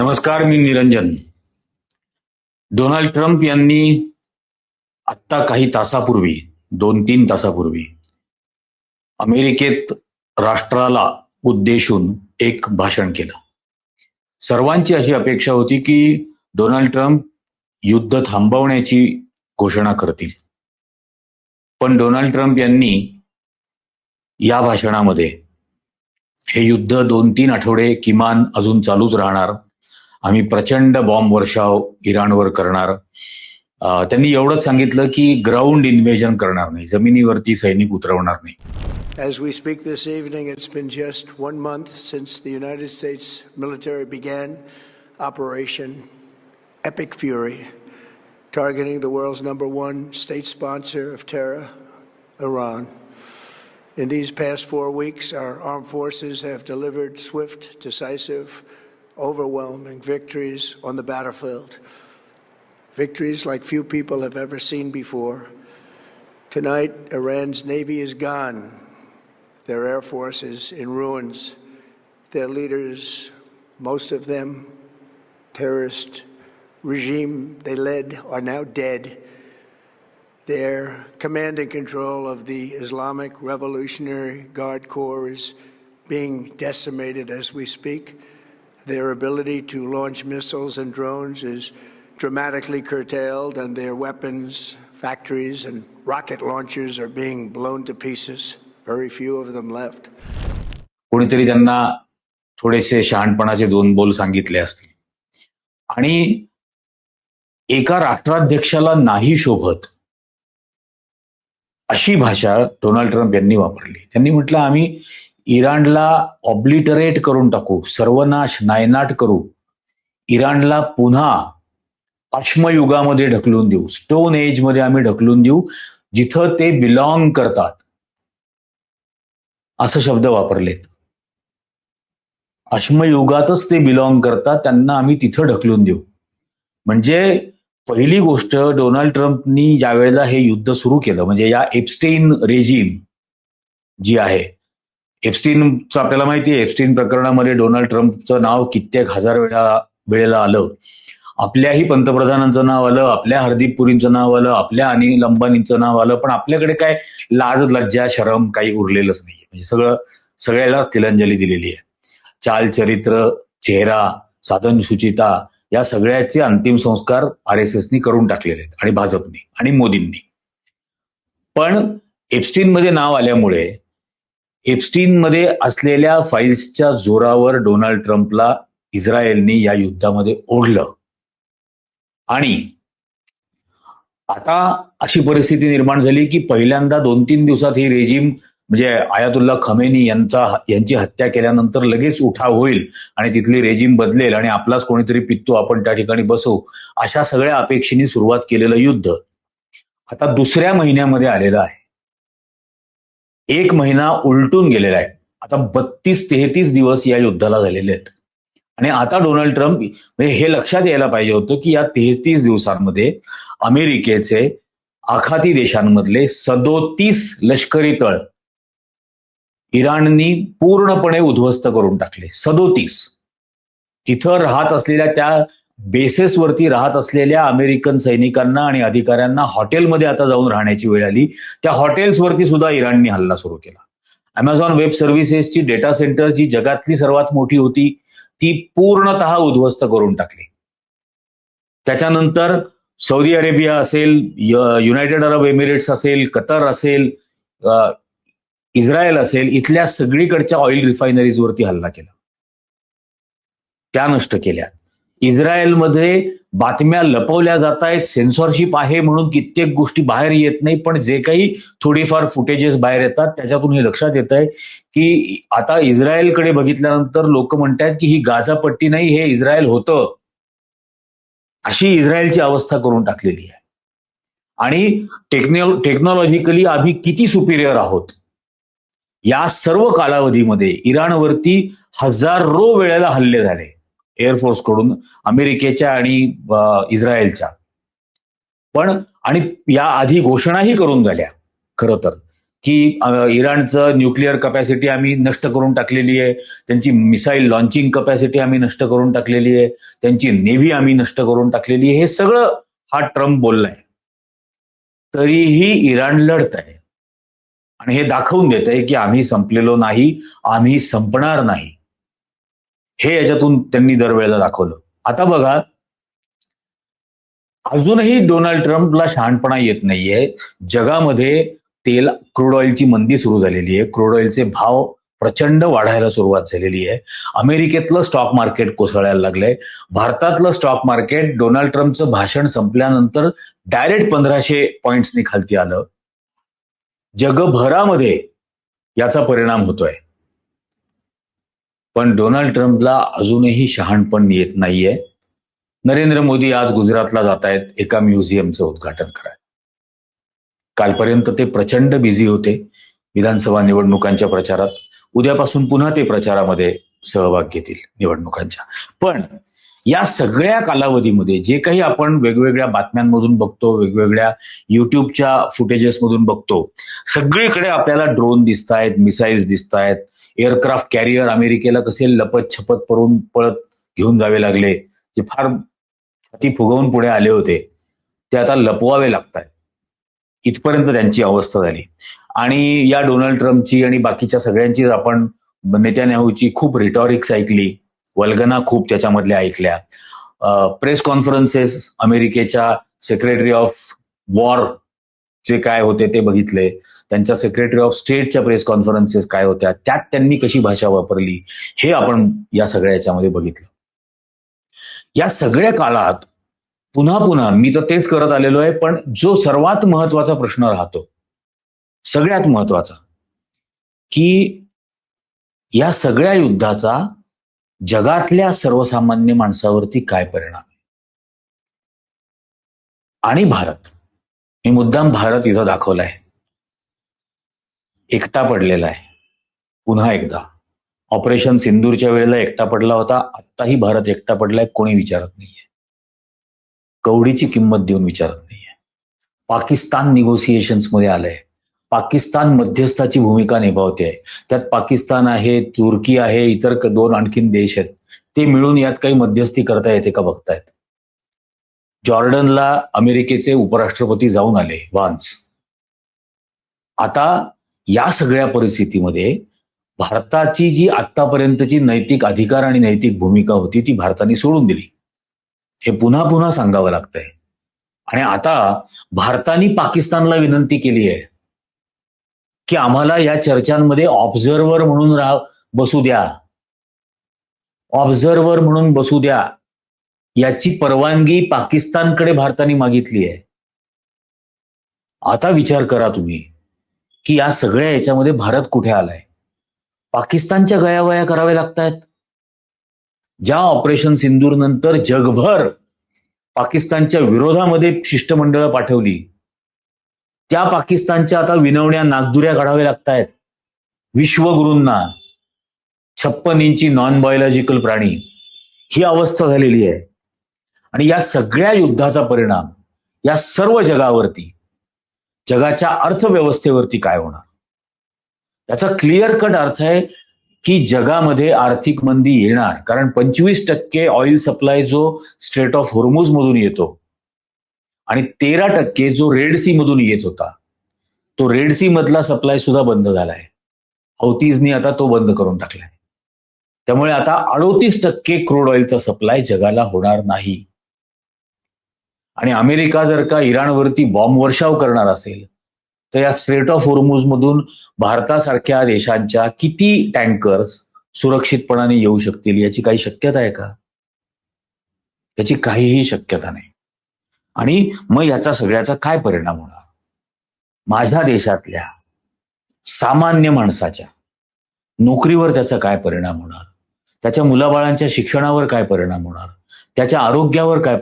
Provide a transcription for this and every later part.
नमस्कार, मी Niranjan. Donald Trump यांनी आत्ता काही तासापूर्वी 2-3 तासापूर्वी अमेरिकेत राष्ट्राला उद्देशून एक भाषण केलं. सर्वांची अशी अपेक्षा होती की डोनाल्ड ट्रम्प युद्ध थांबवण्याची घोषणा करतील. पण डोनाल्ड ट्रम्प यांनी या भाषणामध्ये हे युद्ध 2-3 आठवडे किमान अजून चालूच राहणार, आम्ही प्रचंड बॉम्ब वर्षाव इराणवर करणार, त्यांनी एवढंच सांगितलं की ग्राउंड इन्व्हेजन करणार नाही, जमिनीवरती सैनिक उतरवणार नाही. As we speak this evening, it's been just 1 month since the United States military began Operation Epic Fury, targeting the world's #1 state sponsor of terror, Iran. In these past 4 weeks, our armed forces have delivered swift, decisive, overwhelming victories on the battlefield. Victories like few people have ever seen before. Tonight, Iran's navy is gone. Their air force is in ruins. Their leaders, most of them terrorist regime they led, are now dead. Their command and control of the Islamic Revolutionary Guard Corps is being decimated as we speak. Their ability to launch missiles and drones is dramatically curtailed, and their weapons factories and rocket launchers are being blown to pieces. Very few of them left. कोणीतरी त्यांना थोडेसे शहाणपणाचे 2 बोल सांगितले असतील आणि एका राष्ट्राध्यक्षाला नाही शोभत अशी भाषा डोनाल्ड ट्रम्प यांनी वापरली. त्यांनी म्हटलं, आम्ही इराणला ऑब्लिटरेट करून टाकू, सर्वनाश, नायनाट करू, इराणला पुन्हा अश्मयुगामध्ये ढकलून देऊ, स्टोन एज मध्ये आम्ही ढकलून देऊ, जिथं ते बिलॉंग करतात, असं शब्द वापरलेत. अश्मयुगातच ते बिलॉंग करतात, त्यांना आम्ही तिथं ढकलून देऊ. म्हणजे पहिली गोष्ट, डोनाल्ड ट्रम्पनी ज्या वेळेला हे युद्ध सुरू केलं, म्हणजे या एप्स्टेन रेजिम जी आहे, एप्स्टेनचं आपल्याला माहिती आहे, एप्स्टेन प्रकरणामध्ये डोनाल्ड ट्रम्पचं नाव कित्येक हजार वेळेला आलं, आपल्याही पंतप्रधानांचं नाव आलं, आपल्या हरदीप पुरींचं नाव आलं, आपल्या अनिल अंबानींचं नाव आलं, पण आपल्याकडे काय लाज, लज्जा, शरम काही उरलेलंच नाही. म्हणजे सगळ्याला तिलांजली दिलेली आहे. चाल, चरित्र, चेहरा, साधन, शुचिता, या सगळ्याचे अंतिम संस्कार RSSनी करून टाकलेले आहेत, आणि भाजपने आणि मोदींनी. पण एप्स्टीनमध्ये नाव आल्यामुळे एप्स्टीनमध्ये असलेल्या फाईल्सच्या जोरावर डोनाल्ड ट्रम्पला इस्रायलनी या युद्धामध्ये ओढलं. आणि आता अशी परिस्थिती निर्माण झाली की पहिल्यांदा 2-3 दिवसात ही रेजिम, म्हणजे आयातुल्ला खमेनी यांची हत्या केल्यानंतर लगेच उठाव होईल आणि तिथली रेजिम बदलेल आणि आपलाच कोणीतरी पित्तू आपण त्या ठिकाणी बसवू, अशा सगळ्या अपेक्षेने सुरुवात केलेलं युद्ध आता 2ऱ्या महिन्यामध्ये आलेलं आहे. 1 महिना उलटून गेलेला आहे. आता 32-33 दिवस या युद्धाला झालेले आहेत. आणि आता डोनाल्ड ट्रम्प, म्हणजे हे लक्षात यायला पाहिजे होतं की या 33 दिवसांमध्ये अमेरिकेचे आखाती देशांमधले 37 लष्करी तळ इराणनी पूर्णपणे उद्ध्वस्त करून टाकले. 37. तिथं राहत असलेल्या, त्या बेसेसवरती राहत असलेल्या अमेरिकन सैनिकांना आणि अधिकाऱ्यांना हॉटेलमध्ये आता जाऊन राहण्याची वेळ आली. त्या हॉटेल्सवरती सुद्धा इराणनी हल्ला सुरू केला. अमेझॉन वेब सर्व्हिसेसची डेटा सेंटर, जी जगातली सर्वात मोठी होती, ती पूर्णतः उद्ध्वस्त करून टाकली. त्याच्यानंतर सौदी अरेबिया असेल, युनायटेड अरब एमिरेट्स असेल, कतर असेल, इस्रायल असेल, इथल्या सगळीकडच्या ऑइल रिफायनरीजवरती हल्ला केला, त्या नष्ट केल्या. इस्रायलमध्ये बातम्या लपवल्या जात आहेत, सेन्सॉरशिप आहे म्हणून कित्येक गोष्टी बाहेर येत नाही, पण जे काही थोडीफार फुटेजेस बाहेर येतात त्याच्यातून हे लक्षात येत आहे की आता इस्रायलकडे बघितल्यानंतर लोक म्हणतात की ही गाझा पट्टी नाही, हे इस्रायल होतं, अशी इस्रायलची अवस्था करून टाकलेली आहे. आणि टेक्नॉलॉजिकली आम्ही किती सुपिरियर आहोत, या सर्व कालावधीमध्ये इराणवरती हजारो वेळेला हल्ले झाले एअरफोर्सकडून, अमेरिकेच्या आणि इस्रायलच्या. पण आणि या आधी घोषणाही करून झाल्या खरं तर की इराणचं न्यूक्लिअर कपॅसिटी आम्ही नष्ट करून टाकलेली आहे, त्यांची मिसाईल लॉन्चिंग कपॅसिटी आम्ही नष्ट करून टाकलेली आहे, त्यांची नेव्ही आम्ही नष्ट करून टाकलेली आहे, हे सगळं हा ट्रम्प बोललाय. तरीही इराण लढत आहे आणि हे दाखवून देत आहे की आम्ही संपलेलो नाही, आम्ही संपणार नाही. हे याच्यातून त्यांनी दरवेळेला दाखवलं. आता बघा, अजूनही डोनाल्ड ट्रम्पला शहाणपणा येत नाहीये. जगामध्ये क्रूड ऑइलची मंदी सुरू झालेली आहे, क्रूड ऑइलचे भाव प्रचंड वाढायला सुरुवात झालेली आहे. अमेरिकेतलं स्टॉक मार्केट कोसळायला लागलंय. भारतातलं स्टॉक मार्केट डोनाल्ड ट्रम्पचं भाषण संपल्यानंतर डायरेक्ट 1500 पॉइंट्सनी खालती आलं. जगभरामध्ये याचा परिणाम होतोय. पण डोनाल्ड ट्रम्पला अजूनही शहाणपण येत नाहीये. नरेंद्र मोदी आज गुजरातला जात आहेत एका म्युझियमचं उद्घाटन करायला. कालपर्यंत ते प्रचंड बिझी होते विधानसभा निवडणुकांच्या प्रचारात. उद्यापासून पुन्हा ते प्रचारामध्ये सहभाग घेतील निवडणुकांच्या. पण या सगळ्या कालावधीमध्ये जे काही आपण वेगवेगळ्या बातम्यांमधून बघतो, वेगवेगळ्या युट्यूबच्या फुटेजेसमधून बघतो, सगळीकडे आपल्याला ड्रोन दिसतायत, मिसाईल्स दिसतायत, एअरक्राफ्ट कॅरियर अमेरिकेला कसे लपत छपत पळत घेऊन जावे लागले, जे फार ती फुगवून पुढे आले होते, ते आता लपवावे लागतात. इथपर्यंत त्यांची अवस्था झाली. आणि या डोनाल्ड ट्रम्पची आणि बाकीच्या सगळ्यांची आपण नेत्यान्याहूची खूप रिटॉरिक्स ऐकली, वल्गना खूप त्याच्यामधल्या ऐकल्या. प्रेस कॉन्फरन्सेस अमेरिकेच्या सेक्रेटरी ऑफ वॉर जे काय होते ते बघितले, त्यांच्या सेक्रेटरी ऑफ स्टेटच्या प्रेस कॉन्फरन्सेस काय होत्या, त्यात त्यांनी कशी भाषा वापरली, हे आपण या सगळ्या याच्यामध्ये बघितलं. या सगळ्या काळात पुन्हा पुन्हा मी तर तेच करत आलेलो आहे, पण जो सर्वात महत्वाचा प्रश्न राहतो, सगळ्यात महत्वाचा, की या सगळ्या युद्धाचा जगातल्या सर्वसामान्य माणसावरती काय परिणाम आहे. आणि भारत, मी मुद्दाम भारत इथं दाखवलाय, एकटा पडलेला आहे. पुन्हा एकदा ऑपरेशन सिंदूरच्या वेळेला एकटा पडला होता, आत्ताही भारत एकटा पडलाय. कोणी विचारत नाहीये, कवडीची किंमत देऊन विचारत नाहीये. पाकिस्तान निगोसिएशन्स मध्ये आलंय, पाकिस्तान मध्यस्थाची भूमिका निभावते. त्यात पाकिस्तान आहे, तुर्की आहे, इतर 2 आणखीन देश आहेत. ते मिळून यात काही मध्यस्थी करता येते का बघतायत. जॉर्डनला अमेरिकेचे उपराष्ट्रपती जाऊन आले, वान्स. आता या सगळ्या परिस्थितीमध्ये भारताची जी आतापर्यंतची नैतिक अधिकार आणि नैतिक भूमिका होती ती भारताने सोडून दिली. हे पुन्हा पुन्हा सांगावं लागतंय. आणि आता भारताने पाकिस्तानला विनंती केली आहे की आम्हाला या चर्चांमध्ये ऑब्झर्व्हर म्हणून बसू द्या, ऑब्झर्व्हर म्हणून बसू द्या. याची परवानगी पाकिस्तानकडे भारताने मागितली आहे. आता विचार करा तुम्ही की या सगळ्या याच्यामध्ये भारत कुठे आलाय. पाकिस्तानच्या गयावया कराव्या लागतायत. ज्या ऑपरेशन सिंदूर नंतर जगभर पाकिस्तानच्या विरोधामध्ये शिष्टमंडळं पाठवली, त्या पाकिस्तानच्या आता विनवण्या नागदुऱ्या काढाव्या लागतायत विश्वगुरूंना. 56 इंची नॉन बायोलॉजिकल प्राणी, ही अवस्था झालेली आहे. आणि या सगळ्या युद्धाचा परिणाम या सर्व जगावरती, जगाच्या अर्थव्यवस्थेवरती काय होणार, याचा क्लिअर कट अर्थ आहे की जगामध्ये आर्थिक मंदी येणार. कारण 25% ऑइल सप्लाय जो स्ट्रेट ऑफ होर्मुझ मधून येतो आणि 13% जो रेड सी मधून येत होता, तो रेड सी मधला सप्लाय सुद्धा बंद झालाय. हौतीजनी आता तो बंद करून टाकलाय. त्यामुळे आता 38% क्रूड ऑइलचा सप्लाय जगाला होणार नाही. आणि अमेरिका जर का इराणवरती बॉम्ब वर्षाव करणार असेल तर या स्ट्रेट ऑफ होर्मुझ मधून भारतासारख्या देशांच्या किती टँकर्स सुरक्षितपणाने येऊ शकतील याची काही शक्यता आहे का? याची काहीही शक्यता नाही. आणि मग याचा सगळ्याचा काय परिणाम होणार? माझ्या देशातल्या सामान्य माणसाच्या नोकरीवर त्याचा काय परिणाम होणार? त्याच्या मुलाबाळांच्या शिक्षणावर काय परिणाम होणार? त्याच्या आरोग्यावर काय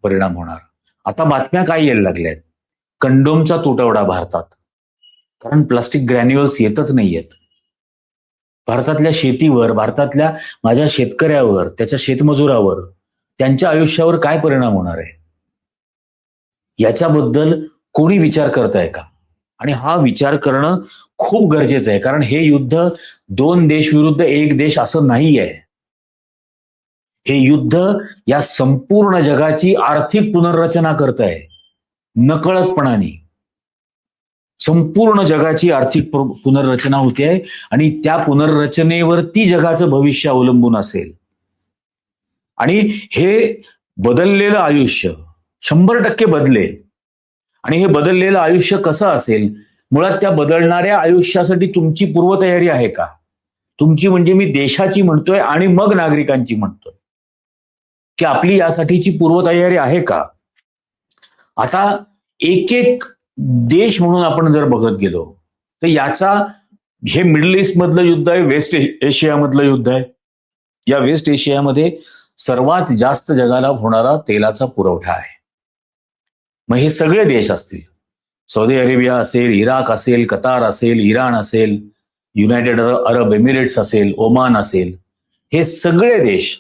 परिणाम होणार? आता बातम्या काय यायला लागल्यात, कंडोमचा तुटवडा भारतात, कारण प्लास्टिक ग्रॅन्युअल्स येतच नाहीयेत. भारतातल्या शेतीवर, भारतातल्या माझ्या शेतकऱ्यावर, त्याच्या शेतमजुरावर, त्यांच्या आयुष्यावर काय परिणाम होणार आहे याच्याबद्दल कोणी विचार करताय का? आणि हा विचार करणं खूप गरजेचं आहे, कारण हे युद्ध 2 देश विरुद्ध 1 देश असं नाही आहे. हे युद्ध या संपूर्ण जगाची आर्थिक पुनर्रचना करत आहे, नकळतपणाने. संपूर्ण जगाची आर्थिक पुनर्रचना होते आहे आणि त्या पुनर्रचनेवरती जगाचं भविष्य अवलंबून असेल. आणि हे बदललेलं आयुष्य 100% बदलेल. आणि हे बदललेलं आयुष्य कसं असेल? मुळात त्या बदलणाऱ्या आयुष्यासाठी तुमची पूर्वतयारी आहे का? तुमची म्हणजे मी देशाची म्हणतोय आणि मग नागरिकांची म्हणतोय, की आपली यासाठीची पूर्वतयारी आहे का? आता एक एक देश म्हणून आपण जर बघत गेलो तर याचा, हे मिडल ईस्ट मधलं युद्ध आहे, वेस्ट एशियामधलं युद्ध आहे. या वेस्ट एशियामध्ये सर्वात जास्त जगाला होणारा तेलाचा पुरवठा आहे. मग हे सगळे देश असतील, सौदी अरेबिया असेल, इराक असेल, कतार असेल, इराण असेल, युनायटेड अरब एमिरेट्स असेल, ओमान असेल, हे सगळे देश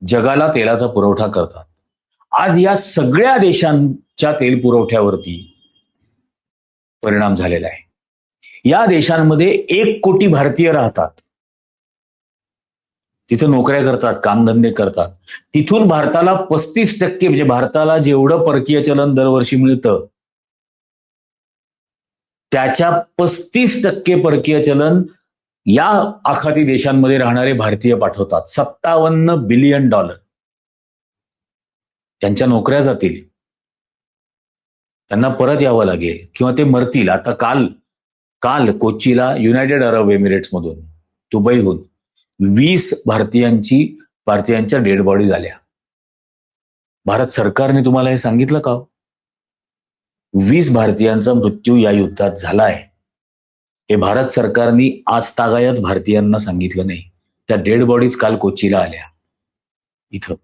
जगाला तेलाचा पुरवठा करतात. आज या सगळ्या देशांच्या तेल पुरवठ्यावरती परिणाम झालेला आहे. या देशांमध्ये 1 कोटी भारतीय राहतात, तिथे नोकऱ्या करतात, कामधंदे करतात. तिथून भारताला 35%, म्हणजे भारताला जेवढं परकीय चलन दरवर्षी मिळतं त्याच्या 35% परकीय चलन या आखाती देशांमध्ये राहणारे भारतीय पाठवतात. $57 बिलियन. त्यांच्या नोकऱ्या जातील, त्यांना परत यावं लागेल किंवा ते मरतील. आता काल कोचीला युनायटेड अरब एमिरेट्स मधून, दुबईहून 20 भारतीयांच्या डेड बॉडी झाल्या. भारत सरकारने तुम्हाला हे सांगितलं का? 20 भारतीयांचा मृत्यू या युद्धात झालाय, हे भारत सरकारने आज तागायत भारतीयांना सांगितलं नाही. त्या डेड बॉडीज काल कोचीला आल्या इथं.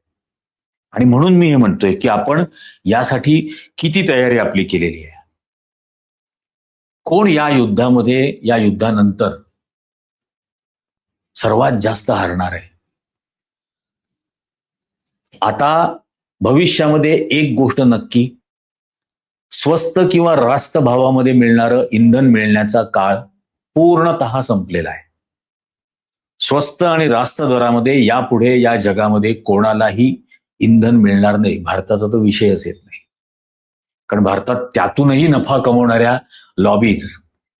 आणि म्हणून मी हे म्हणतोय की आपण यासाठी किती तयारी आपली केलेली आहे. कोण या युद्धामध्ये, या युद्धानंतर सर्वात जास्त हारणार आहे? आता भविष्यामध्ये एक गोष्ट नक्की, स्वस्त किंवा रास्त भावामध्ये मिळणारं इंधन मिळण्याचा काळ पूर्णतः संपलेला आहे. स्वस्त आणि रास्त दरामध्ये यापुढे या जगामध्ये कोणालाही इंधन मिळणार नाही. भारताचा तो विषयच येत नाही, कारण भारतात त्यातूनही नफा कमवणाऱ्या लॉबीज,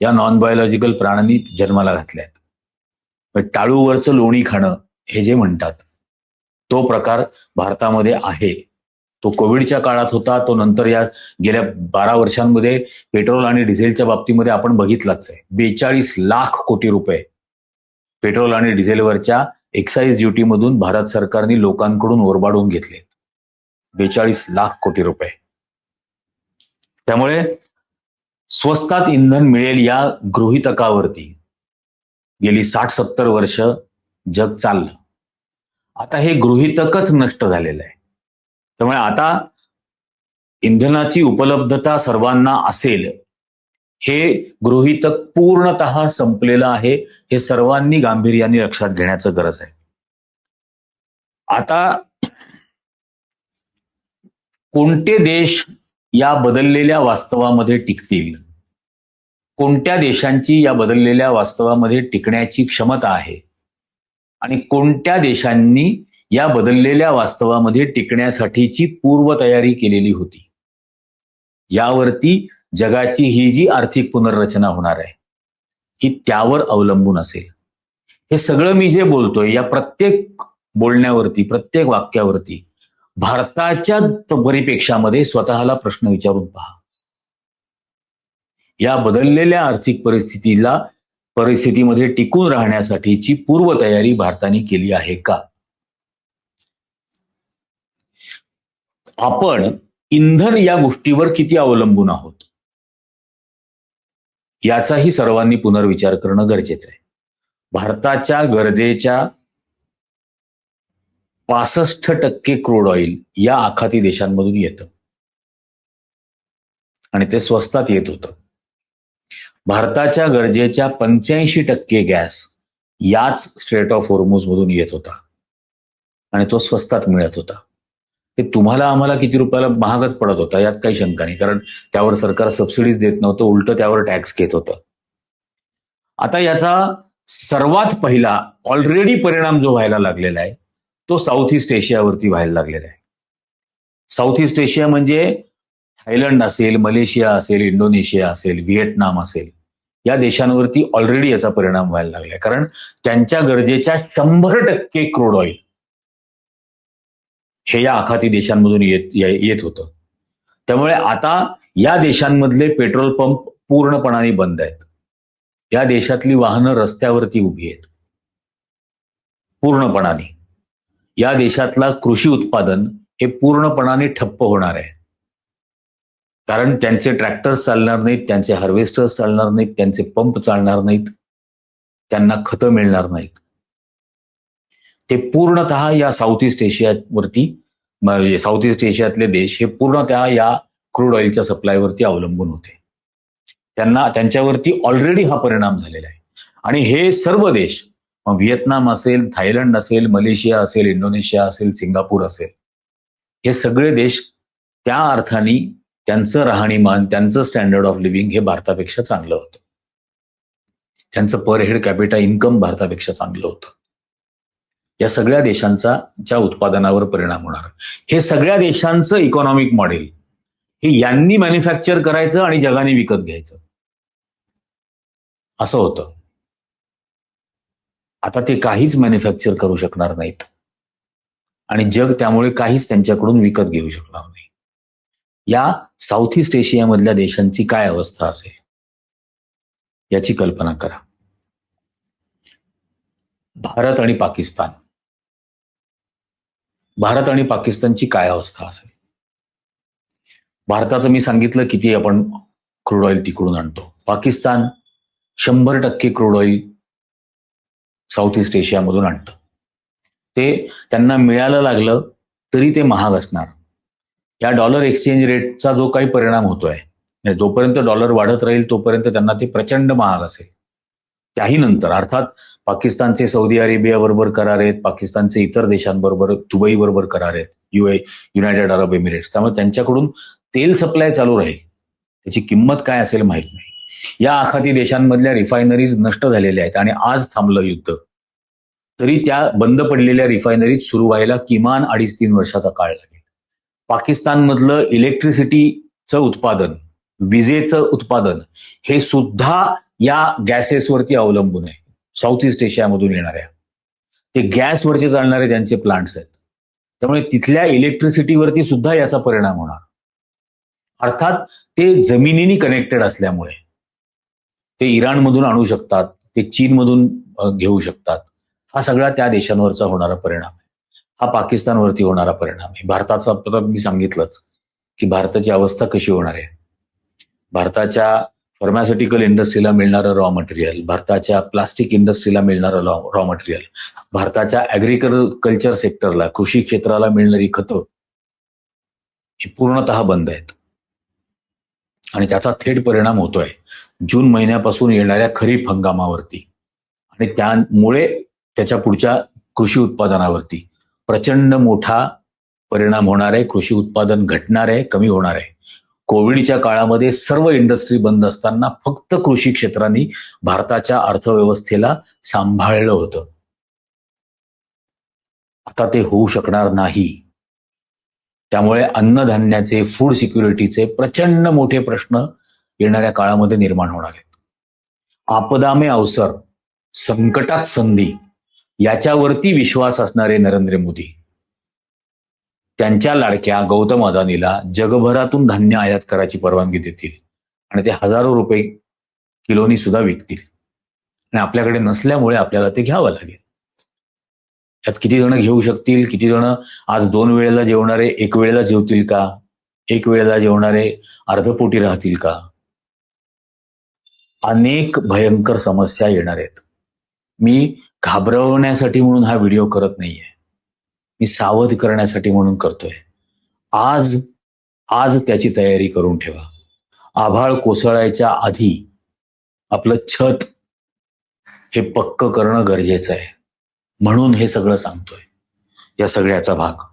या नॉन बायोलॉजिकल प्राण्यांनी जन्माला घातल्यात. टाळूवरचं लोणी खाणं हे जे म्हणतात, तो प्रकार भारतामध्ये आहे. तो कोविडच्या काळात होता, तो नंतर या गेल्या 12 वर्षांमध्ये पेट्रोल आणि डिझेलच्या बाबतीमध्ये आपण बघितलाच आहे. 42 लाख कोटी रुपये पेट्रोल आणि डिझेलवरच्या एक्साईज ड्युटीमधून भारत सरकारने लोकांकडून ओरबाडून घेतले. 42 लाख कोटी रुपये. त्यामुळे स्वस्तात इंधन मिळेल या गृहीतकावरती गेली 60-70 वर्ष जग चाललं. आता हे गृहीतकच नष्ट झालेलं आहे. त्यामुळे आता इंधनाची उपलब्धता सर्वांना असेल हे गृहीतक पूर्णतः संपलेलं आहे. हे सर्वांनी गांभीर्याने लक्षात घेण्याचं गरज आहे. आता कोणते देश या बदललेल्या वास्तवामध्ये टिकतील, कोणत्या देशांची या बदललेल्या वास्तवामध्ये टिकण्याची क्षमता आहे आणि कोणत्या देशांनी या बदललेल्या वास्तवामध्ये टिकण्यासाठीची पूर्वतयारी केलेली होती, यावरती जगाची ही जी आर्थिक पुनर्रचना होणार आहे ही त्यावर अवलंबून असेल. हे सगळं मी जे बोलतोय या प्रत्येक बोलण्यावरती, प्रत्येक वाक्यावरती भारताच्या परिपेक्षामध्ये स्वतःला प्रश्न विचारून पहा. या बदललेल्या आर्थिक परिस्थितीमध्ये टिकून राहण्यासाठीची पूर्वतयारी भारताने केली आहे का? आपण इंधन या गोष्टीवर किती अवलंबून आहोत याचाही सर्वांनी पुनर्विचार करणं गरजेचं आहे. भारताच्या गरजेच्या 65% क्रूड ऑइल या आखाती देशांमधून येतं आणि ते स्वस्तात येत होतं. भारताच्या गरजेच्या 85% गॅस याच स्ट्रेट ऑफ होर्मुझ मधून येत होता आणि तो स्वस्तात मिळत होता. ते तुम्हाला आम्हाला किती रुपयाला महागच पडत होता, यात काही शंका नाही, कारण त्यावर सरकार सबसिडीज देत नव्हतं, उलट त्यावर टॅक्स घेत होतं. आता याचा सर्वात पहिला ऑलरेडी परिणाम जो व्हायला लागलेला आहे तो साऊथ ईस्ट एशियावरती व्हायला लागलेला आहे. साऊथ ईस्ट एशिया म्हणजे थायलंड असेल, मलेशिया असेल, इंडोनेशिया असेल, व्हिएतनाम असेल, या देशांवरती ऑलरेडी याचा परिणाम व्हायला लागलाय. कारण त्यांच्या गरजेच्या 100% क्रूड ऑइल हे या आखाती देशांमधून येत होतं. त्यामुळे आता या देशांमधले पेट्रोल पंप पूर्णपणाने बंद आहेत. या देशातली वाहनं रस्त्यावरती उभी आहेत पूर्णपणाने. या देशातला कृषी उत्पादन हे पूर्णपणाने ठप्प होणार आहे. कारण त्यांचे ट्रॅक्टर्स चालणार नाहीत, त्यांचे हार्वेस्टर्स चालणार नाहीत, त्यांचे पंप चालणार नाहीत, त्यांना खतं मिळणार नाहीत. ते पूर्णतः या साऊथ ईस्ट एशियावरती, साऊथ ईस्ट एशियातले देश हे पूर्णतः या क्रूड ऑइलच्या सप्लायवरती अवलंबून होते. त्यांच्यावरती ऑलरेडी हा परिणाम झालेला आहे. आणि हे सर्व देश, व्हिएतनाम असेल, थायलंड असेल, मलेशिया असेल, इंडोनेशिया असेल, सिंगापूर असेल, हे सगळे देश त्या अर्थाने त्यांचं राहणीमान, त्यांचं स्टँडर्ड ऑफ लिव्हिंग हे भारतापेक्षा चांगलं होतं. त्यांचं पर हेड कॅपिटा इन्कम भारतापेक्षा चांगलं होतं. या सगळ्या देशांच्या उत्पादनावर परिणाम होणार. हे सगळ्या देशांचं इकॉनॉमिक मॉडेल हे यांनी मॅन्युफॅक्चर करायचं आणि जगाने विकत घ्यायचं, असं होतं. आता ते काहीच मॅन्युफॅक्चर करू शकणार नाहीत आणि जग त्यामुळे काहीच त्यांच्याकडून विकत घेऊ शकणार नाही. या साऊथ ईस्ट एशियामधल्या देशांची काय अवस्था असेल याची कल्पना करा. भारत आणि पाकिस्तानची काय अवस्था असेल. भारताचं मी सांगितलं किती आपण क्रूड ऑइल तिकडून आणतो. Pakistan 100% crude oil south east एशियामधून आणतं. ते त्यांना मिळायला लागलं तरी ते महाग असणार. या डॉलर एक्सचेंज रेटचा जो काही परिणाम होतोय, जोपर्यंत डॉलर वाढत राहील तोपर्यंत त्यांना ते प्रचंड महाग असेल. त्याही नंतर अर्थात पाकिस्तानचे सौदी अरेबियाबरोबर करार आहेत, पाकिस्तानचे इतर देशांबरोबर, दुबई बरोबर करार आहेत, युनायटेड अरब एमिरेट्स, त्यामुळे त्यांच्याकडून तेल सप्लाय चालू राहील. त्याची किंमत काय असेल माहित नाही. या आखाती देशांमधल्या रिफायनरीज नष्ट झालेल्या आहेत आणि आज थांबलं युद्ध तरी त्या बंद पडलेल्या रिफायनरीज सुरू व्हायला किमान 2.5-3 वर्षाचा काळ लागेल. पाकिस्तानमधलं इलेक्ट्रिसिटीचं उत्पादन, विजेचं उत्पादन हे सुद्धा या गॅसेसवरती अवलंबून आहे. साऊथ ईस्ट एशियामधून येणाऱ्या ते गॅसवरचे चालणारे त्यांचे प्लांट्स आहेत. त्यामुळे तिथल्या इलेक्ट्रिसिटीवरती सुद्धा याचा परिणाम होणार. अर्थात ते जमिनीने कनेक्टेड असल्यामुळे ते इराणमधून आणू शकतात, ते चीनमधून घेऊ शकतात. हा सगळा त्या देशांवरचा होणारा परिणाम आहे. हा पाकिस्तानवरती होणारा परिणाम आहे. भारताचा मी सांगितलंच की भारताची अवस्था कशी होणार आहे. भारताच्या फार्मास्युटिकल इंडस्ट्रीला मिळणारं रॉ मटेरियल, भारताच्या प्लास्टिक इंडस्ट्रीला मिळणारं रॉ मटेरियल, भारताच्या ऍग्रिकल्चर सेक्टरला, कृषी क्षेत्राला मिळणारी खतं ही पूर्णतः बंद आहेत. आणि त्याचा थेट परिणाम होतोय जून महिन्यापासून येणाऱ्या खरीप हंगामावरती आणि त्यामुळे त्याच्या पुढच्या कृषी उत्पादनावरती प्रचंड मोठा परिणाम होणार आहे. कृषी उत्पादन घटणार आहे, कमी होणार आहे. कोविडच्या काळामध्ये सर्व इंडस्ट्री बंद असताना फक्त कृषी क्षेत्राने भारताच्या अर्थव्यवस्थेला सांभाळलं होतं. आता ते होऊ शकणार नाही. त्यामुळे अन्नधान्याचे, फूड सिक्युरिटीचे प्रचंड मोठे प्रश्न येणाऱ्या काळामध्ये निर्माण होणार आहेत. आपदा में अवसर, संकटात संधी, याच्यावरती विश्वास असणारे नरेंद्र मोदी त्यांच्या लाडक्या गौतम अदानीला जगभरातून धान्य आयात करायची परवानगी देतील आणि ते हजारो रुपये किलोनी सुद्धा विकतील. आणि आपल्याकडे नसल्यामुळे आपल्याला ते घ्यावं लागेल. त्यात किती जण घेऊ शकतील, किती जण आज 2 वेळेला जेवणारे 1 वेळेला जेवतील का, 1 वेळेला जेवणारे अर्धपोटी राहतील का, अनेक भयंकर समस्या येणार आहेत. मी घाबरवण्यासाठी म्हणून हा व्हिडिओ करत नाहीये, मी सावध करण्यासाठी म्हणून करतोय. आज त्याची तयारी करून ठेवा. आभाळ कोसळायच्या आधी आपलं छत हे पक्क करणं गरजेचं आहे. म्हणून हे सगळं सांगतोय. या सगळ्याचा भाग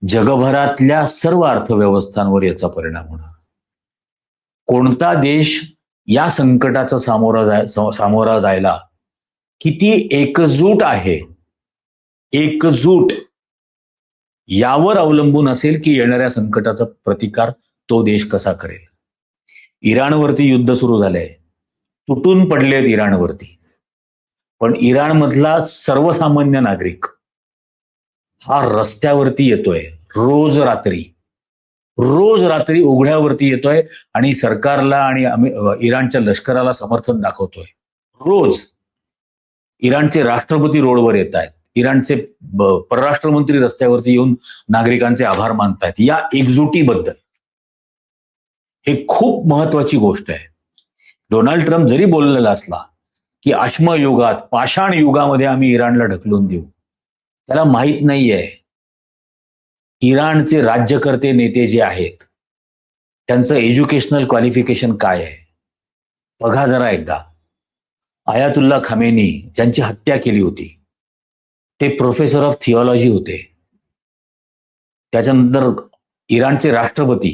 जगभरातल्या सर्व अर्थव्यवस्थांवर याचा परिणाम होणार. कोणता देश या संकटाचा सामोरा जायला किती एकजूट आहे, एकजूट यावर अवलंबून असेल की येणाऱ्या संकटाचा प्रतिकार तो देश कसा करेल. इराणवरती युद्ध सुरू झालंय, तुटून पडलेत इराणवरती, पण इराणमधला सर्वसामान्य नागरिक हा रस्त्यावरती येतोय रोज रात्री उघड्यावरती येतोय आणि सरकारला आणि इराणच्या लष्कराला समर्थन दाखवतोय. रोज इराणचे राष्ट्रपती रोडवर येत आहेत, इराणचे परराष्ट्र मंत्री रस्त्यावरती येऊन नागरिकांचे आभार मानतायत या एकजुटीबद्दल. हे खूप महत्वाची गोष्ट आहे. डोनाल्ड ट्रम्प जरी बोललेला असला की अश्मयुगात, पाषाण युगामध्ये आम्ही इराणला ढकलून देऊ, त्याला माहित नाहीये इराणचे राज्यकर्ते नेते जे आहेत त्यांचं एज्युकेशनल क्वालिफिकेशन काय आहे. बघा जरा एकदा, आयातुल्ला खामेनी ज्यांची हत्या केली होती ते प्रोफेसर ऑफ थिओलॉजी होते. त्याच्यानंतर इराणचे राष्ट्रपती,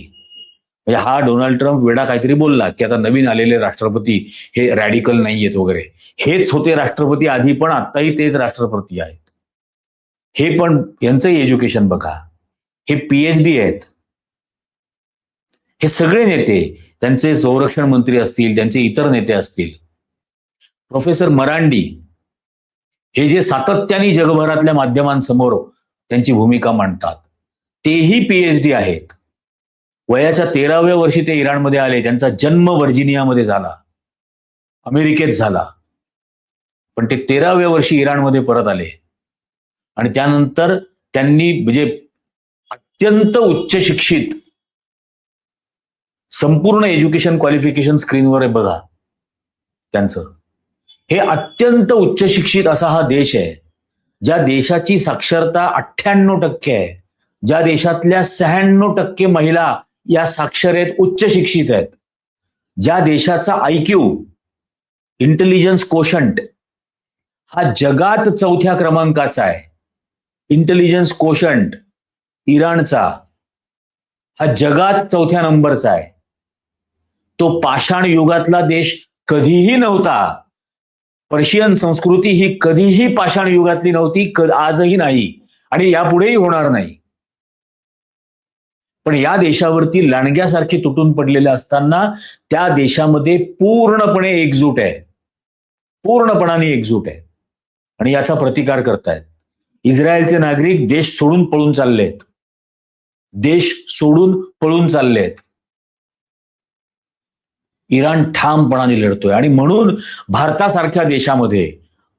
म्हणजे हा डोनाल्ड ट्रम्प वेडा काहीतरी बोलला की आता नवीन आलेले राष्ट्रपती हे रॅडिकल नाहीयेत वगैरे, हेच होते राष्ट्रपती आधी पण आत्ताही तेच राष्ट्रपती आहेत. हे पण यांचंही एज्युकेशन बघा, हे पीएचडी आहेत. हे सगळे नेते, त्यांचे संरक्षण मंत्री असतील, त्यांचे इतर नेते असतील, प्रोफेसर मरांडी हे जे सातत्याने जगभरातल्या माध्यमांसमोर त्यांची भूमिका मांडतात, तेही पीएचडी आहेत. वयाच्या 13व्या वर्षी ते इराणमध्ये आले. त्यांचा जन्म व्हर्जिनियामध्ये झाला, अमेरिकेत झाला, पण ते 13व्या वर्षी इराणमध्ये परत आले आणि त्यानंतर त्यांनी म्हणजे अत्यंत उच्च शिक्षित, संपूर्ण एज्युकेशन क्वालिफिकेशन स्क्रीनवर आहे बघा त्यांचं. हे अत्यंत उच्च शिक्षित असा हा देश आहे, ज्या देशाची साक्षरता 98% आहे, ज्या देशातल्या 96% महिला या साक्षर आहेत, उच्च शिक्षित आहेत, ज्या देशाचा IQ, इंटेलिजन्स कोशंट हा जगात 4थ्या क्रमांकाचा आहे. इंटेलिजन्स कोशंट इराणचा हा जगात 4थ्या नंबरचा आहे. तो पाषाण युगातला देश कधीही नव्हता. पर्शियन संस्कृती ही कधीही पाषाण युगातली नव्हती, आजही नाही आणि यापुढेही होणार नाही. पण या देशावरती लांडग्यासारखे तुटून पडलेले असताना त्या देशामध्ये पूर्णपणे एकजूट आहे, पूर्णपणाने एकजूट आहे आणि याचा प्रतिकार करतायत. इस्रायलचे नागरिक देश सोडून पळून चाललेत, देश सोडून पळून चाललेत. इराण ठामपणाने लढतोय आणि म्हणून भारतासारख्या देशामध्ये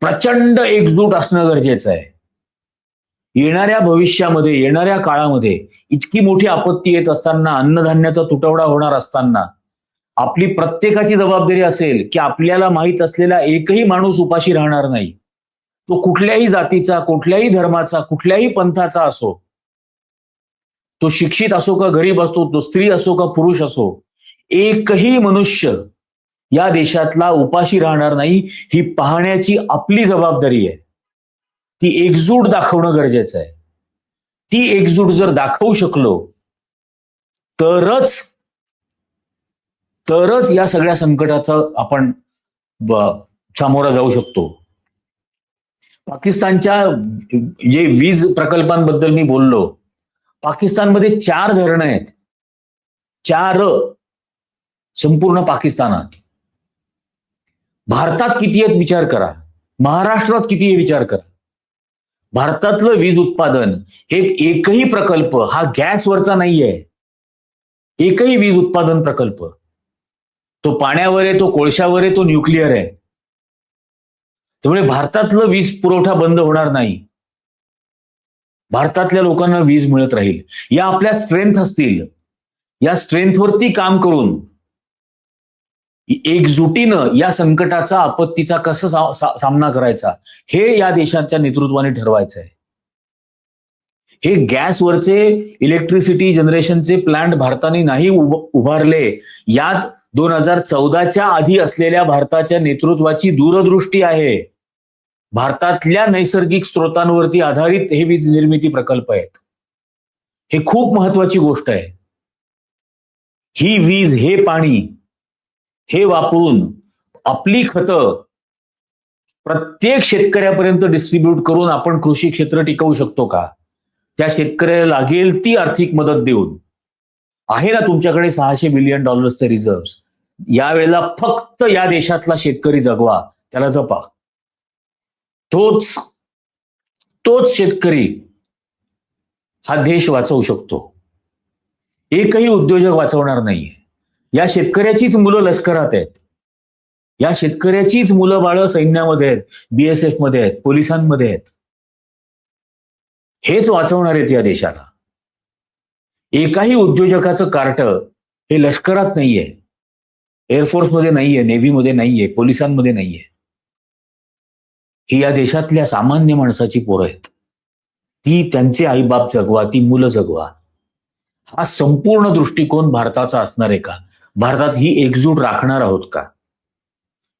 प्रचंड एकजूट असणं गरजेचं आहे. येणाऱ्या भविष्यामध्ये, येणाऱ्या काळामध्ये इतकी मोठी आपत्ती येत असताना, अन्नधान्याचा तुटवडा होणार असताना आपली प्रत्येकाची जबाबदारी असेल की आपल्याला माहीत असलेला एकही माणूस उपाशी राहणार नाही. तो कुठल्याही जातीचा, कुठल्याही धर्माचा, कुठल्याही पंथाचा असो, तो शिक्षित असो का गरीब असतो, तो स्त्री असो का पुरुष असो, एकही मनुष्य या देशातला उपाशी राहणार नाही ही पाहण्याची आपली जबाबदारी आहे. ती एकजूट दाखवणं गरजेचं आहे. ती एकजूट जर दाखवू शकलो तरच या सगळ्या संकटाचा आपण सामोरा जाऊ शकतो. पाकिस्तानच्या जे वीज प्रकल्पांबद्दल मी बोललो, पाकिस्तानमध्ये 4 धरणं आहेत, 4 संपूर्ण पाकिस्तानात. भारतात किती आहेत विचार करा, महाराष्ट्रात किती आहे विचार करा. भारतातलं वीज उत्पादन हे एकही प्रकल्प हा गॅसवरचा नाहीये. एकही वीज उत्पादन प्रकल्प तो पाण्यावर आहे, तो कोळशावर आहे, तो न्यूक्लिअर आहे. त्यामुळे भारतातलं वीज पुरवठा बंद होणार नाही. भारतातल्या लोकांना वीज मिळत राहील. या आपल्या स्ट्रेंथ असतील, या स्ट्रेंथवरती काम करून एकजुटीनं या संकटाचा, आपत्तीचा कसा सामना करायचा हे या देशाच्या नेतृत्वाने ठरवायचं आहे. हे गॅसवरचे इलेक्ट्रिसिटी जनरेशनचे प्लांट भारताने नाही उभारले. यात 2014च्या आधी असलेल्या भारताच्या नेतृत्वाची दूरदृष्टी आहे. भारतातल्या नैसर्गिक स्रोतांवरती आधारित हे वीज निर्मिती प्रकल्प आहेत. हे खूप महत्वाची गोष्ट आहे. ही वीज, हे पाणी, हे वापरून आपली खतं प्रत्येक शेतकऱ्यापर्यंत डिस्ट्रीब्यूट करून आपण कृषी क्षेत्र टिकवू शकतो का? त्या शेतकऱ्याला लागेल ती आर्थिक मदत देऊन. आहे ना तुमच्याकडे $600 बिलियन रिझर्व्ह, यावेळेला फक्त या देशातला शेतकरी जगवा, त्याला जपा. तोच शेतकरी हा देश वाचवू शकतो. एकही उद्योजक वाचवणार नाहीये. या शेतकऱ्याचीच मुलं लष्करात आहेत, या शेतकऱ्याचीच मुलं बाळं सैन्यामध्ये आहेत, BSF मध्ये आहेत, पोलिसांमध्ये आहेत. हेच वाचवणार आहेत या देशाला. एकाही उद्योजकाचं कार्ट हे लष्करात नाहीये, एअरफोर्समध्ये नाहीये, नेव्हीमध्ये नाहीये, पोलिसांमध्ये नाहीये. ही या देशातल्या सामान्य माणसाची पोरं आहेत. ती त्यांचे आईबाप जगवा, ती मुलं जगवा. हा संपूर्ण दृष्टिकोन भारताचा असणार आहे का? भारतात ही एकजूट राखणार आहोत का?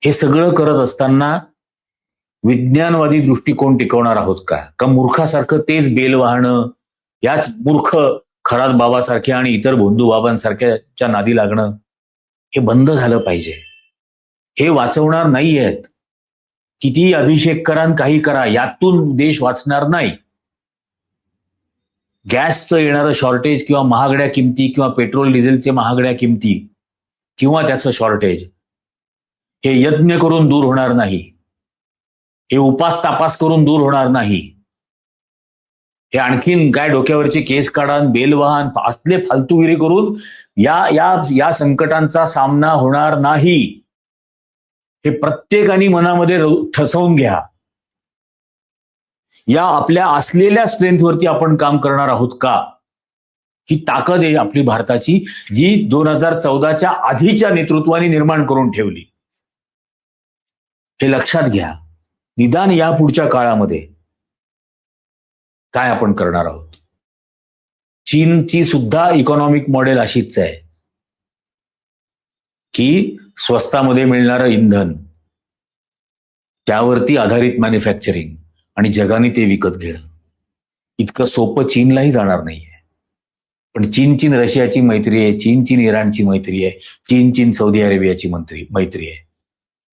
हे सगळं करत असताना विज्ञानवादी दृष्टिकोन टिकवणार आहोत का? का मूर्खासारखं तेच बेल वाहणं, याच मूर्ख खरात बाबासारखे आणि इतर भोंदू बाबांसारख्याच्या नादी लागणं, हे बंद झालं पाहिजे. हे वाचवणार नाही आहेत. कितीही अभिषेक करा, काही करा, यातून देश वाचणार नाही. गॅसचं येणारं शॉर्टेज किंवा महागड्या किमती किंवा पेट्रोल डिझेलचे महागड्या किमती किंवा त्याचं शॉर्टेज हे यज्ञ करून दूर होणार नाही. हे उपास तापास करून दूर होणार नाही. हे आणखीन काय डोक्यावरचे केस काढान, बेलवाहन, असले फालतूगिरी करून या संकटांचा सामना होणार नाही. हे प्रत्येकाने मनामध्ये ठसवून घ्या. या आपल्या असलेल्या स्ट्रेंथवरती आपण काम करणार आहोत का? ही ताकद आहे आपली भारताची, जी 2014च्या आधीच्या नेतृत्वाने निर्माण करून ठेवली. हे लक्षात घ्या. निदान या पुढच्या काळामध्ये काय आपण करणार आहोत. चीनची सुद्धा इकॉनॉमिक मॉडेल अशीच आहे की स्वस्तामध्ये मिळणारं इंधन, त्यावरती आधारित मॅन्युफॅक्चरिंग आणि जगाने ते विकत घेणं. इतकं सोपं चीनलाही जाणार नाहीये. पण चीन रशियाची मैत्री आहे, चीन इराणची मैत्री आहे, चीन सौदी अरेबियाची मैत्री आहे.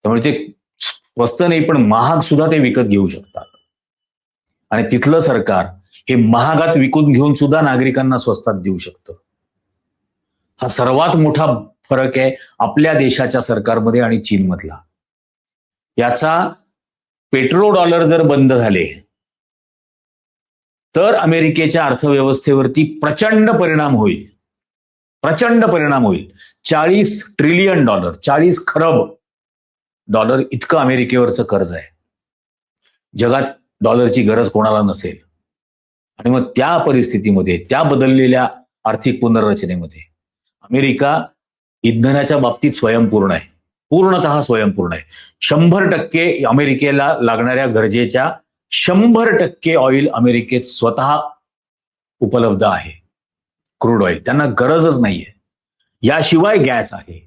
त्यामुळे ते स्वस्त नाही पण महाग सुद्धा ते विकत घेऊ शकतात. आणि तिथलं सरकार हे महागात विकून घेऊन सुद्धा नागरिकांना स्वस्तात देऊ शकतं. हा सर्वात मोठा फरक आहे आपल्या देशाच्या सरकारमध्ये आणि चीनमधला. याचा पेट्रो डॉलर जर बंद झाले तर अमेरिकेच्या अर्थव्यवस्थेवरती प्रचंड परिणाम होईल. 40 ट्रिलियन डॉलर, 40 खरब डॉलर इतकं अमेरिकेवरचं कर्ज आहे. जगात डॉलरची गरज कोणाला नसेल. आणि मग त्या परिस्थितीमध्ये, त्या बदललेल्या आर्थिक पुनर्रचनेमध्ये अमेरिका इंधनाच्या बाबतीत स्वयंपूर्ण आहे, पूर्णतः स्वयंपूर्ण आहे. 100% अमेरिकेला लागणाऱ्या गरजेच्या 100% ऑइल अमेरिकेत स्वतः उपलब्ध आहे. क्रूड ऑइल त्यांना गरजच नाहीये. याशिवाय गॅस आहे,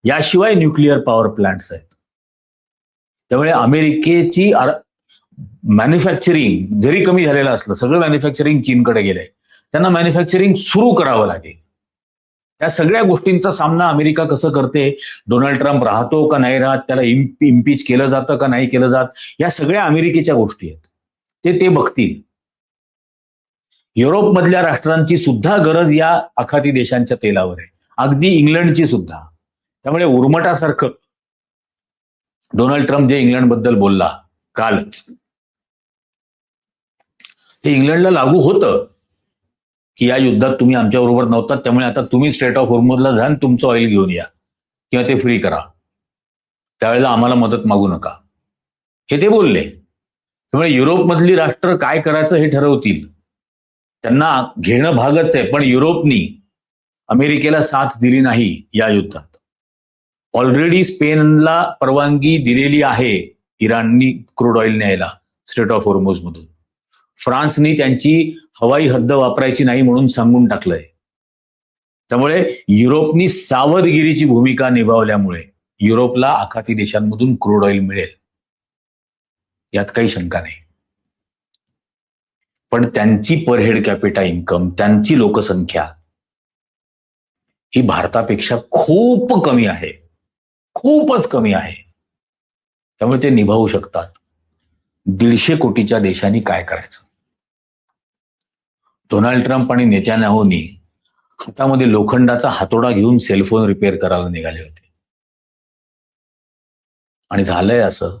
याशिवाय न्यूक्लिअर पॉवर प्लांट्स आहेत. त्यामुळे अमेरिकेची मॅन्युफॅक्चरिंग जरी कमी झालेलं असलं, सगळं मॅन्युफॅक्चरिंग चीनकडे गेलंय. त्यांना मॅन्युफॅक्चरिंग सुरू करावं लागेल. या सगळ्या गोष्टींचा सामना अमेरिका कसं करते, डोनाल्ड ट्रम्प राहतो का नाही राहत, त्याला इम्पीच केलं जातं का नाही केलं जात, या सगळ्या अमेरिकेच्या गोष्टी आहेत. ते बघतील. युरोपमधल्या राष्ट्रांची सुद्धा गरज या आखाती देशांच्या तेलावर आहे, अगदी इंग्लंडची सुद्धा. त्यामुळे उर्मटासारखं डोनाल्ड ट्रम्प जे इंग्लंडबद्दल बोलला कालच, ते इंग्लंडला लागू होतं की या युद्धात तुम्ही आमच्याबरोबर नव्हतात, त्यामुळे आता तुम्ही स्ट्रेट ऑफ होर्मुझला जा, तुमचं ऑइल घेऊन या किंवा ते फ्री करा, त्यावेळेला आम्हाला मदत मागू नका, हे ते बोलले. त्यामुळे युरोपमधली राष्ट्र काय करायचं हे ठरवतील. त्यांना घेणं भागच आहे. पण युरोपनी अमेरिकेला साथ दिली नाही या युद्धात. ऑलरेडी स्पेनला परवानगी दिलेली आहे इराणनी क्रूड ऑइल न्यायला स्ट्रेट ऑफ होर्मुझ मधून. फ्रान्सनी त्यांची हवाई हद्द वापरायची नाही म्हणून सांगून टाकलंय. त्यामुळे युरोपनी सावधगिरीची भूमिका निभावल्यामुळे युरोपला आखाती देशांमधून क्रूड ऑइल मिळेल, यात काही शंका नाही. पण त्यांची पर हेड कॅपिटा इन्कम, त्यांची लोकसंख्या ही भारतापेक्षा खूप कमी आहे, खूपच कमी आहे. त्यामुळे ते निभावू शकतात. 150 कोटीच्या देशांनी काय करायचं? डोनाल्ड ट्रम्प आणि नेत्यानाहूनी हातामध्ये लोखंडाचा हातोडा घेऊन सेलफोन रिपेअर करायला निघाले होते. आणि झालंय असं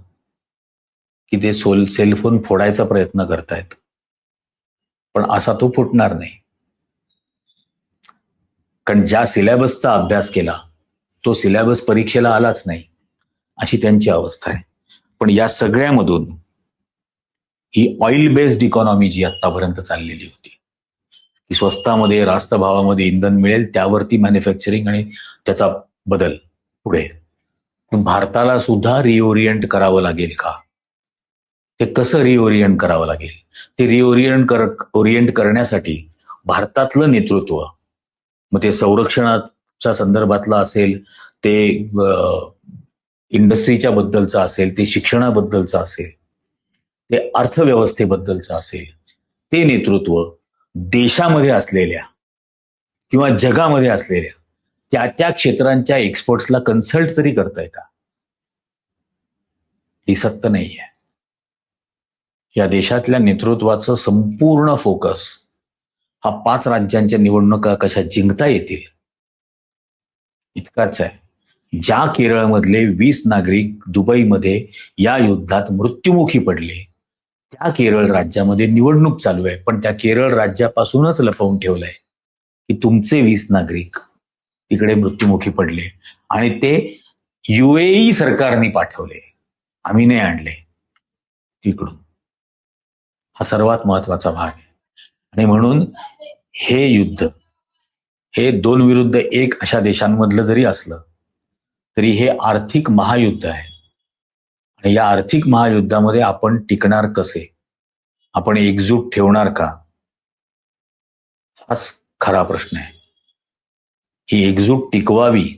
की ते सेलफोन फोडायचा प्रयत्न करतायत, पण असा तो फुटणार नाही. कारण ज्या सिलेबसचा अभ्यास केला तो सिलेबस परीक्षेला आलाच नाही, अशी त्यांची अवस्था आहे. पण या सगळ्यामधून ही ऑइल बेस्ड इकॉनॉमी जी आतापर्यंत चाललेली होती, की स्वस्तामध्ये रास्त भावामध्ये इंधन मिळेल त्यावरती मॅन्युफॅक्चरिंग आणि त्याचा बदल पुढे, पण भारताला सुद्धा रिओरिएंट करावं लागेल का? ते कसं रिओरिएंट करावं लागेल? ते ओरिएंट करण्यासाठी भारतातलं नेतृत्व, मग ते संरक्षणाच्या संदर्भातलं असेल, ते इंडस्ट्रीच्या बद्दलचं असेल, ते शिक्षणाबद्दलचं असेल, ते अर्थव्यवस्थेबद्दलचं असेल, ते नेतृत्व देशामध्ये असलेल्या किंवा जगामध्ये असलेल्या त्या त्या क्षेत्रांच्या एक्सपर्ट्सला कन्सल्ट तरी करताय का? दिसत तर नाहीये. या देशातल्या नेतृत्वाचं संपूर्ण फोकस हा 5 राज्यांच्या निवडणुका कशा जिंकता येतील इतकाच आहे. ज्या केरळमधले 20 नागरिक दुबईमध्ये या युद्धात मृत्युमुखी पडले, त्या केरळ राज्यामध्ये निवडणूक चालू आहे, पण त्या केरळ राज्यापासूनच लपवून ठेवलंय की तुमचे 20 नागरिक तिकडे मृत्युमुखी पडले आणि ते UAE सरकारने पाठवले, आम्ही नाही आणले तिकडून. हा सर्वात महत्वाचा भाग आहे. आणि म्हणून हे युद्ध हे 2 विरुद्ध 1 अशा देशांमधलं जरी असलं तरी हे आर्थिक महायुद्ध आहे. आणि या आर्थिक महायुद्धामध्ये आपण टिकणार कसे? आपण एकजूट ठेवणार का? हाच खरा प्रश्न आहे. ही एकजूट टिकवावी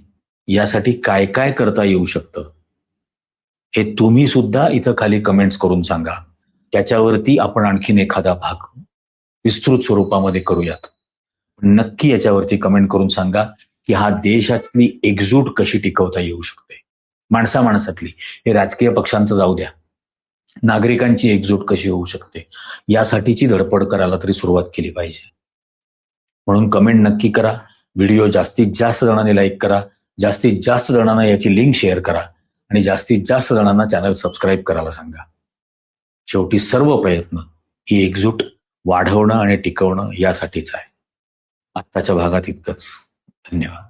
यासाठी काय काय करता येऊ शकतं हे तुम्ही सुद्धा इथं खाली कमेंट्स करून सांगा. त्याच्यावरती आपण आणखीन एखादा भाग विस्तृत स्वरूपामध्ये करूयात. नक्की याच्यावरती कमेंट करून सांगा की हा देशातली एकजूट कशी टिकवता येऊ शकते. माणसामाणसातली, हे राजकीय पक्षांचं जाऊ द्या, नागरिकांची एकजूट कशी होऊ शकते यासाठीची धडपड करायला तरी सुरुवात केली पाहिजे. म्हणून कमेंट नक्की करा. व्हिडिओ जास्तीत जास्त जणांनी लाईक करा, जास्तीत जास्त जणांना याची लिंक शेअर करा आणि जास्तीत जास्त जणांना चॅनल सबस्क्राईब करायला सांगा. शेवटी सर्व प्रयत्न ही एकजूट वाढवणं आणि टिकवणं यासाठीच आहे. आत्ताच्या भागात इतकंच. धन्यवाद.